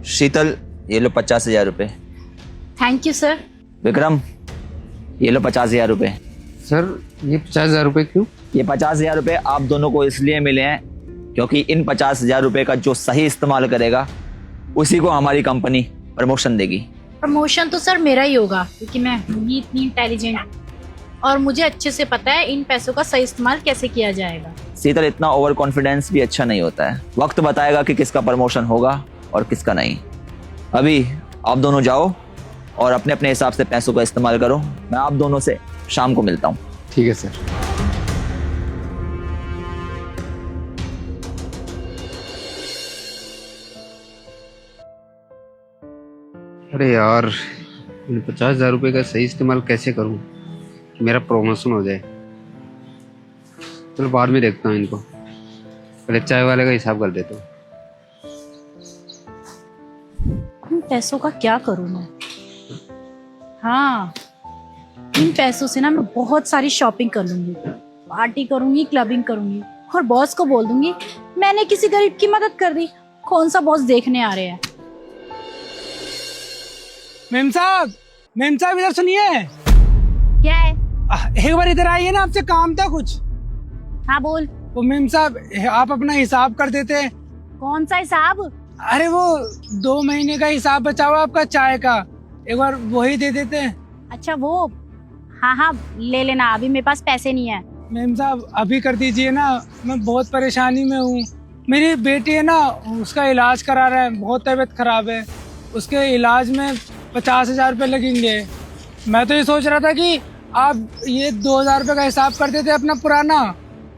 शीतल, ये लो 50,000 रुपये। Thank you sir. Vikram, ये लो 50,000 रुपये। सर ये 50,000 रुपये क्यों? ये 50,000 रुपये आप दोनों को इसलिए मिले हैं क्योंकि इन 50,000 रुपये का जो सही इस्तेमाल करेगा उसी को हमारी कंपनी प्रमोशन देगी। प्रमोशन तो सर मेरा ही होगा क्योंकि मैं हूँ ही इतनी इंटेलिजेंट और मुझे अच्छे से पता है इन पैसों का सही इस्तेमाल कैसे किया जाएगा। शीतल, इतना ओवर कॉन्फिडेंस भी अच्छा नहीं होता है। वक्त बताएगा कि किसका प्रमोशन होगा और किसका नहीं। अभी आप दोनों जाओ और अपने अपने हिसाब से पैसों का इस्तेमाल करो। मैं आप दोनों से शाम को मिलता हूँ। ठीक है सर। अरे यार, इन 50,000 रुपये का सही इस्तेमाल कैसे करूं कि मेरा प्रमोशन हो जाए। चलो बाद में देखता हूँ इनको, पहले चाय वाले का हिसाब कर देता हूँ। इन पैसों का क्या करूँ मैं? हाँ, इन पैसों से ना मैं बहुत सारी शॉपिंग कर लूंगी, पार्टी करूंगी, क्लबिंग करूंगी और बॉस को बोल दूंगी मैंने किसी गरीब की मदद कर दी। कौन सा बॉस देखने आ रहे हैं? मेम साहब इधर सुनिए। क्या है? एक बार इधर आइए ना, आपसे काम था कुछ। हाँ बोल। वो मेम साहब, आप अपना हिसाब कर देते। कौन सा हिसाब? अरे वो 2 महीने का हिसाब बचा हुआ आपका चाय का, एक बार वही दे देते। अच्छा वो, हाँ हाँ ले लेना, अभी मेरे पास पैसे नहीं है। मेम साहब अभी कर दीजिए ना, मैं बहुत परेशानी में हूँ। मेरी बेटी है ना, उसका इलाज करा रहे हैं, बहुत तबीयत खराब है। उसके इलाज में 50,000 रुपये लगेंगे। मैं तो ये सोच रहा था कि आप ये 2,000 रुपये का हिसाब कर देते अपना पुराना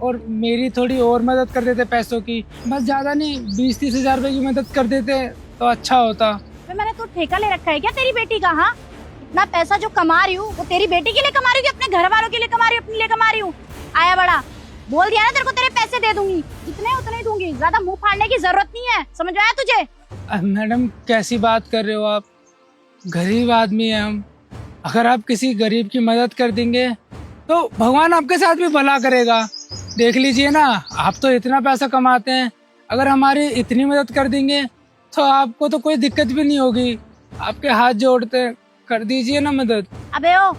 और मेरी थोड़ी और मदद कर देते पैसों की। बस ज़्यादा नहीं, 20-30 हज़ार रुपये की मदद कर देते तो अच्छा होता। तो मैंने तो ठेका ले रखा है क्या तेरी बेटी का? हाँ, इतना पैसा जो कमा रही हूँ वो तेरी बेटी के लिए कमा रही हूँ, अपने घर वालों के लिए कमा रही हूँ, अपने लिए कमा रही हूँ? आया बड़ा, बोल दिया ना तेरे को, तेरे पैसे दे दूंगी, जितने उतने ही दूंगी, ज्यादा मुंह फाड़ने की जरूरत नहीं है। समझ में आया तुझे? मैडम कैसी बात कर रहे हो आप? गरीब आदमी है हम। अगर आप किसी गरीब की मदद कर देंगे तो भगवान आपके साथ भी भला करेगा। देख लीजिए ना, आप तो इतना पैसा कमाते हैं, अगर हमारी इतनी मदद कर देंगे तो आपको तो कोई दिक्कत भी नहीं होगी। आपके हाथ जोड़ते हैं, कर दीजिए ना मदद। अबे ओ,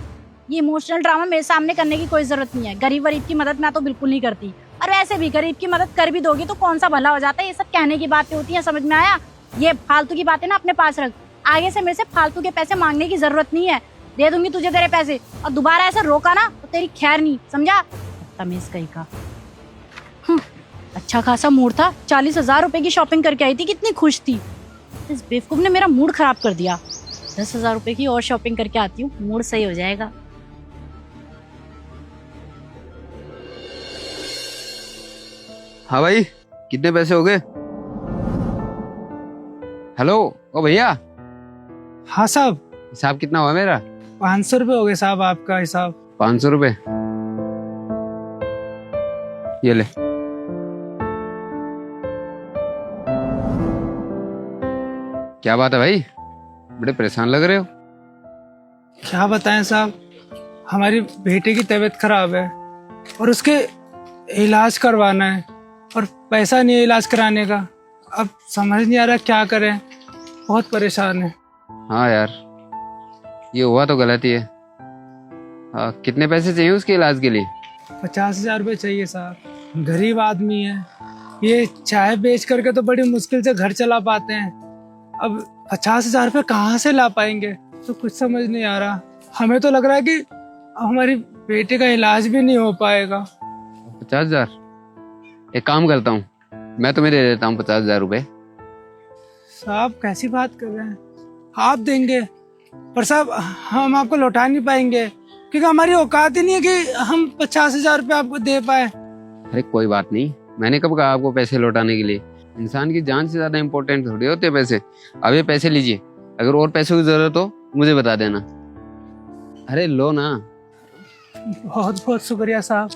ये इमोशनल ड्रामा मेरे सामने करने की कोई जरूरत नहीं है। गरीब वरीब की मदद मैं तो बिल्कुल नहीं करती, और वैसे भी गरीब की मदद कर भी दोगी तो कौन सा भला हो जाता है? ये सब कहने की बातें होती हैं, समझ में आया? ये फालतू की बातें ना अपने पास रख। आगे से मेरे से फालतू के पैसे मांगने की जरूरत नहीं है। दे दूंगी तुझे तेरे पैसे, और दोबारा ऐसा रोका ना तो तेरी खैर नहीं, समझा? तमीज कहीं का। अच्छा खासा मूड था, 40,000 रुपए की शॉपिंग करके आई थी, कितनी खुश थी। इस बेवकूफ ने मेरा मूड खराब कर दिया। 10,000 रुपए की और शॉपिंग करके आती हूँ, मूड सही हो जाएगा। हाँ भाई, कितने पैसे हो गए? हेलो ओ भैया। हाँ साहब। हिसाब कितना हुआ मेरा? 500 रुपये हो गए साहब आपका हिसाब। 500 रुपये, ये ले। क्या बात है भाई, बड़े परेशान लग रहे हो। क्या बताएं साहब, हमारी बेटे की तबीयत खराब है और उसके इलाज करवाना है और पैसा नहीं है इलाज कराने का। अब समझ नहीं आ रहा क्या करें, बहुत परेशान है। हाँ यार, ये हुआ तो गलती है। कितने पैसे चाहिए उसके इलाज के लिए? 50,000 रुपये चाहिए साहब। गरीब आदमी है, ये चाय बेच करके तो बड़ी मुश्किल से घर चला पाते हैं। अब 50,000 रुपये कहाँ से ला पाएंगे, तो कुछ समझ नहीं आ रहा। हमें तो लग रहा है कि हमारी बेटे का इलाज भी नहीं हो पाएगा। 50,000? एक काम करता हूँ, मैं तुम्हें दे देता हूँ 50,000 रुपये। साहब कैसी बात कर रहे हैं, आप देंगे? पर साहब हम आपको लौटा नहीं पाएंगे क्योंकि हमारी औकात ही नहीं है कि हम 50,000 रुपये आपको दे पाए। अरे कोई बात नहीं, मैंने कब कहा आपको पैसे लौटाने के लिए? इंसान की जान से ज्यादा इम्पोर्टेंट थोड़ी होते हैं पैसे। अब ये पैसे लीजिए, अगर और पैसों की जरूरत हो मुझे बता देना। अरे लो ना। बहुत बहुत शुक्रिया साहब,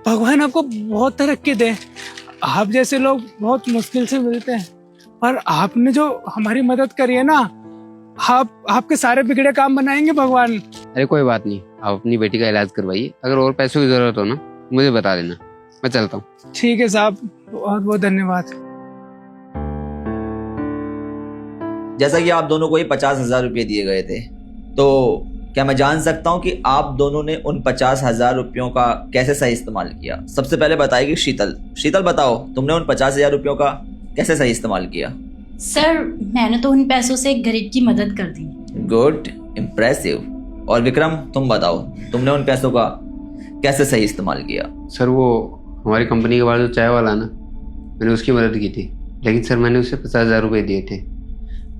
भगवान आपको बहुत तरक्की दे। आप जैसे लोग बहुत मुश्किल से मिलते हैं, पर आपने जो हमारी मदद करी है ना, आपके सारे बिगड़े काम बनाएंगे भगवान। अरे कोई बात नहीं, आप अपनी बेटी का इलाज करवाइए, अगर और पैसों की जरूरत हो ना मुझे बता देना, मैं चलता हूँ। ठीक है साहब, बहुत बहुत धन्यवाद। जैसा कि आप दोनों को ही 50,000 रुपये दिए गए थे, तो क्या मैं जान सकता हूं कि आप दोनों ने उन 50,000 रुपयों का कैसे सही इस्तेमाल किया? सबसे पहले बताएगी शीतल बताओ, तुमने उन 50,000 रुपयों का कैसे सही इस्तेमाल किया? सर मैंने तो उन पैसों से एक गरीब की मदद कर दी। Good, impressive. और विक्रम तुम बताओ, तुमने उन पैसों का कैसे सही इस्तेमाल किया? सर वो हमारी कंपनी के बाहर जो चाय वाला ना, मैंने उसकी मदद की थी, लेकिन सर मैंने उसे 50,000 रुपये दिए थे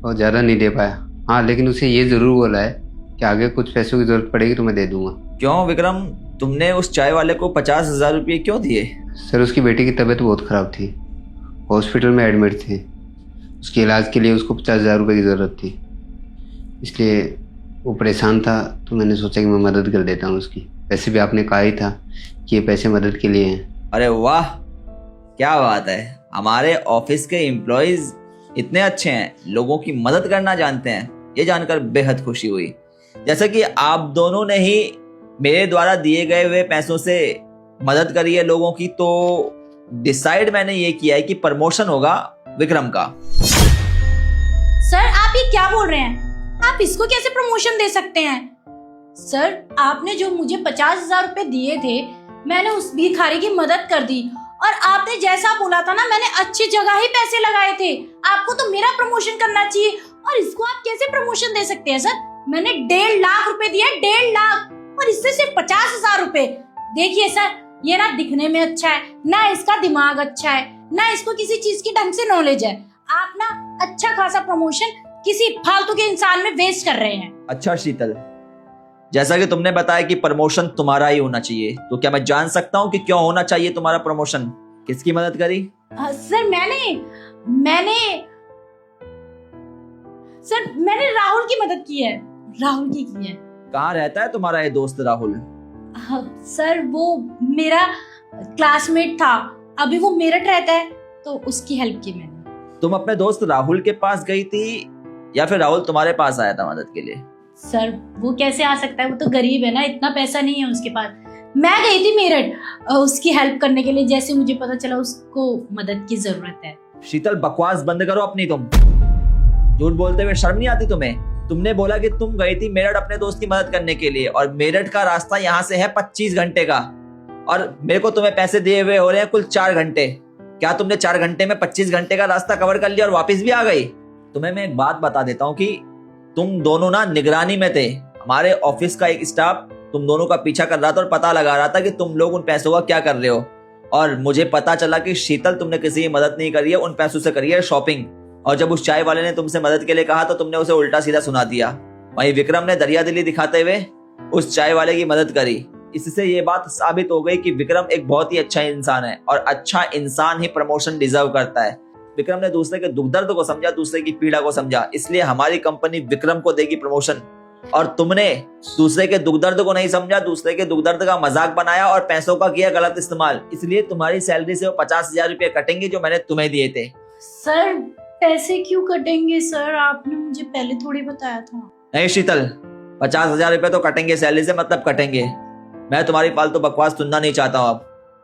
और ज़्यादा नहीं दे पाया। हाँ, लेकिन उसे ये ज़रूर बोला है कि आगे कुछ पैसों की ज़रूरत पड़ेगी तो मैं दे दूंगा। क्यों विक्रम, तुमने उस चाय वाले को 50,000 रुपये क्यों दिए? सर उसकी बेटी की तबीयत बहुत ख़राब थी, हॉस्पिटल में एडमिट थे, उसके इलाज के लिए उसको 50,000 रुपये की ज़रूरत थी, इसलिए वो परेशान था, तो मैंने सोचा कि मैं मदद कर देता हूँ उसकी। वैसे भी आपने कहा ही था कि ये पैसे मदद के लिए हैं। अरे वाह, क्या बात है, हमारे ऑफिस के एम्प्लॉयज इतने अच्छे हैं, लोगों की मदद करना जानते हैं, ये जानकर बेहद खुशी हुई। जैसा कि आप दोनों ने ही मेरे द्वारा दिए गए हुए पैसों से मदद करी है लोगों की, तो डिसाइड मैंने ये किया है कि प्रमोशन होगा विक्रम का। सर आप ये क्या बोल रहे हैं? आप इसको कैसे प्रमोशन दे सकते हैं? सर आपने जो मुझे 50,000 रुपए दिए थे, मैंने उस भिखारी की मदद कर दी, और आपने जैसा बोला था ना, मैंने अच्छी जगह ही पैसे लगाए थे। आपको तो मेरा प्रमोशन करना चाहिए, और इसको आप कैसे प्रमोशन दे सकते हैं? सर मैंने 1.5 लाख रुपए दिए, 1.5 लाख, और इससे सिर्फ 50,000 रुपए। देखिए सर, ये ना दिखने में अच्छा है, ना इसका दिमाग अच्छा है, ना इसको किसी चीज की ढंग से नॉलेज है। आप ना अच्छा खासा प्रमोशन किसी फालतू के इंसान में वेस्ट कर रहे हैं। अच्छा शीतल, जैसा कि तुमने बताया कि प्रमोशन तुम्हारा ही होना चाहिए, तो क्या मैं जान सकता हूँ कि क्यों होना चाहिए तुम्हारा प्रमोशन? किसकी मदद करी? सर मैंने राहुल की मदद की है, राहुल की है। कहाँ रहता है तुम्हारा ये दोस्त राहुल? सर वो मेरा क्लासमेट था, अभी वो मेरठ रहता है, तो उसकी हेल्प की मैंने। तुम अपने दोस्त राहुल के पास गई थी या फिर राहुल तुम्हारे पास आया था मदद के लिए? सर वो कैसे आ सकता है, वो तो गरीब है ना, इतना पैसा नहीं है उसके पास। मैं गई थी मेरठ उसकी हेल्प करने के लिए, जैसे मुझे पता चला उसको मदद की जरूरत है। शीतल बकवास बंद करो अपनी, तुम झूठ बोलते हुए शर्म नहीं आती तुम्हें? तुमने बोला कि तुम गई थी मेरठ अपने दोस्त की मदद करने के लिए, और मेरठ का रास्ता यहाँ से है 25 घंटे का, और मेरे को तुम्हें पैसे दिए हुए हो रहे हैं कुल 4 घंटे। क्या तुमने 4 घंटे में 25 घंटे का रास्ता कवर कर लिया और वापस भी आ गई? तुम्हें मैं एक बात बता देता हूँ कि तुम दोनों ना निगरानी में थे। हमारे ऑफिस का एक स्टाफ तुम दोनों का पीछा कर रहा था और पता लगा रहा था कि तुम लोग उन पैसों का क्या कर रहे हो, और मुझे पता चला कि शीतल तुमने किसी की मदद नहीं करी है, उन पैसों से करी है शॉपिंग। और जब उस चाय वाले ने तुमसे मदद के लिए कहा तो तुमने उसे उल्टा सीधा सुना दिया। वहीं विक्रम ने दरियादिली दिखाते हुए उस चाय वाले की मदद करी। इससे ये बात साबित हो गई कि विक्रम एक बहुत ही अच्छा इंसान है, और अच्छा इंसान ही प्रमोशन डिजर्व करता है। विक्रम ने दूसरे के दुख दर्द को समझा, दूसरे की पीड़ा को समझा, इसलिए हमारी कंपनी विक्रम को देगी प्रमोशन। और तुमने दूसरे के दुख दर्द को नहीं समझा, दूसरे के दुख दर्द का मजाक बनाया और पैसों का किया गलत इस्तेमाल, इसलिए तुम्हारी सैलरी से वो 50,000 रुपये कटेंगे जो मैंने तुम्हें दिए थे। सर पैसे क्यों कटेंगे सर, आपने मुझे पहले थोड़ी बताया था। नहीं शीतल, 50,000 रुपये तो कटेंगे सैलरी से, मतलब कटेंगे। मैं तुम्हारी फालतू बकवास सुनना नहीं चाहता हूँ।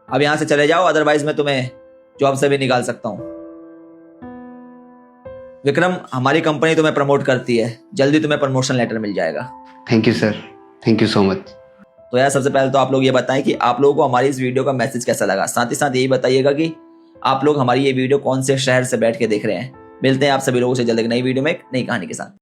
अब यहाँ से चले जाओ, अदरवाइज मैं तुम्हें जॉब से भी निकाल सकता हूँ। विक्रम, हमारी कंपनी तुम्हें प्रमोट करती है, जल्दी तुम्हें प्रमोशन लेटर मिल जाएगा। Thank you sir, thank you so much. तो यार सबसे पहले तो आप लोग ये बताएं कि आप लोगों को हमारी इस वीडियो का मैसेज कैसा लगा। साथ ही साथ यही बताइएगा कि आप लोग हमारी ये वीडियो कौन से शहर से बैठ के देख रहे हैं। मिलते हैं आप सभी लोगों से जल्द एक नई वीडियो में एक नई कहानी के साथ।